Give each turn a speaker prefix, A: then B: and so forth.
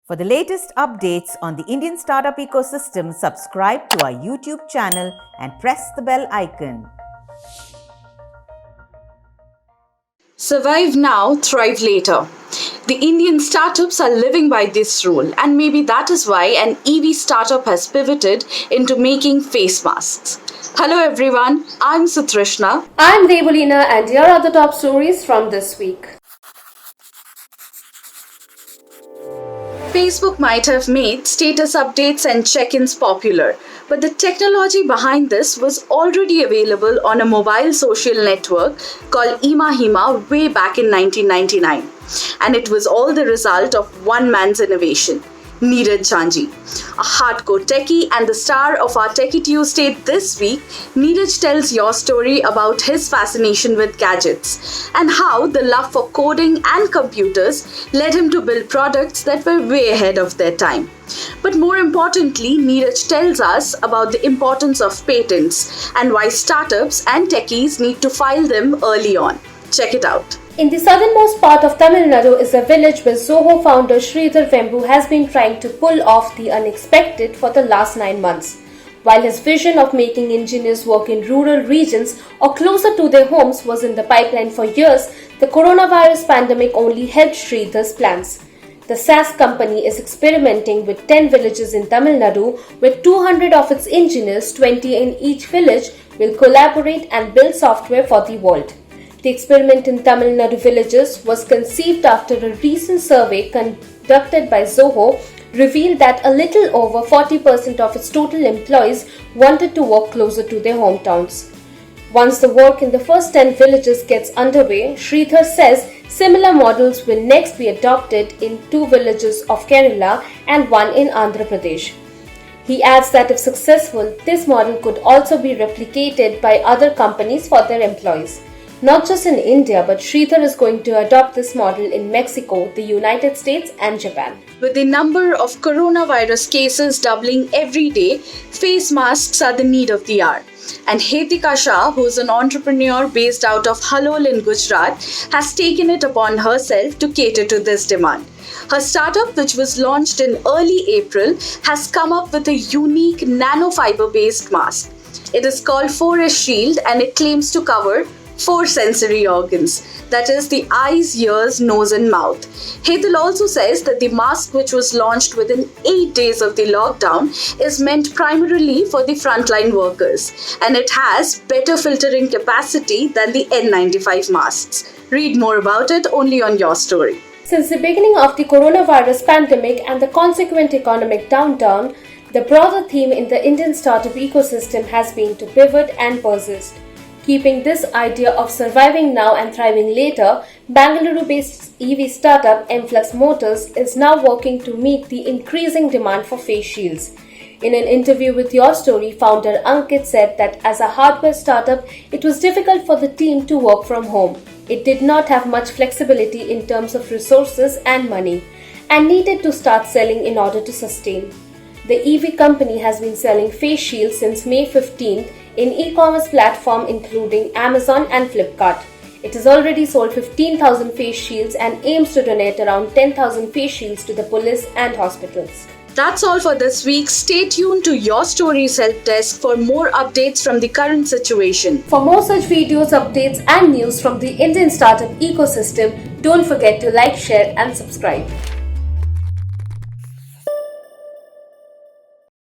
A: For the latest updates on the Indian startup ecosystem, subscribe to our YouTube channel and press the bell icon.
B: Survive now, thrive later. The Indian startups are living by this rule, and maybe that is why an EV startup has pivoted into making face masks. Hello everyone, I'm Sutrishna.
C: I'm Debolina, and here are the top stories from this week.
B: Facebook might have made status updates and check-ins popular, but the technology behind this was already available on a mobile social network called Mahima way back in 1999. And it was all the result of one man's innovation, Neeraj Jhanji. A hardcore techie and the star of our Techie Tuesday this week, Neeraj tells your story about his fascination with gadgets and how the love for coding and computers led him to build products that were way ahead of their time. But more importantly, Neeraj tells us about the importance of patents and why startups and techies need to file them early on. Check it out.
C: In the southernmost part of Tamil Nadu is a village where Soho founder Sridhar Vembu has been trying to pull off the unexpected for the last 9 months. While his vision of making engineers work in rural regions or closer to their homes was in the pipeline for years, the coronavirus pandemic only helped Sridhar's plans. The SaaS company is experimenting with 10 villages in Tamil Nadu, where 200 of its engineers, 20 in each village, will collaborate and build software for the world. The experiment in Tamil Nadu villages was conceived after a recent survey conducted by Soho revealed that a little over 40% of its total employees wanted to work closer to their hometowns. Once the work in the first 10 villages gets underway, Sridhar says similar models will next be adopted in 2 villages of Kerala and 1 in Andhra Pradesh. He adds that if successful, this model could also be replicated by other companies for their employees. Not just in India, but Sridhar is going to adopt this model in Mexico, the United States and Japan.
B: With the number of coronavirus cases doubling every day, face masks are the need of the hour. And Hetika Shah, who is an entrepreneur based out of Halol in Gujarat, has taken it upon herself to cater to this demand. Her startup, which was launched in early April, has come up with a unique nanofiber-based mask. It is called 4S Shield and it claims to cover 4 sensory organs, that is the eyes, ears, nose and mouth. Hetal also says that the mask, which was launched within 8 days of the lockdown, is meant primarily for the frontline workers and it has better filtering capacity than the N95 masks. Read more about it only on your story.
C: Since the beginning of the coronavirus pandemic and the consequent economic downturn, the broader theme in the Indian startup ecosystem has been to pivot and persist. Keeping this idea of surviving now and thriving later, Bangalore-based EV startup Mflux Motors is now working to meet the increasing demand for face shields. In an interview with Your Story, founder Ankit said that as a hardware startup, it was difficult for the team to work from home. It did not have much flexibility in terms of resources and money, and needed to start selling in order to sustain. The EV company has been selling face shields since May 15th in e-commerce platform including Amazon and Flipkart. It has already sold 15,000 face shields and aims to donate around 10,000 face shields to the police and hospitals.
B: That's all for this week. Stay tuned to Your Story's help desk for more updates from the current situation.
C: For more such videos, updates and news from the Indian startup ecosystem, don't forget to like, share and subscribe.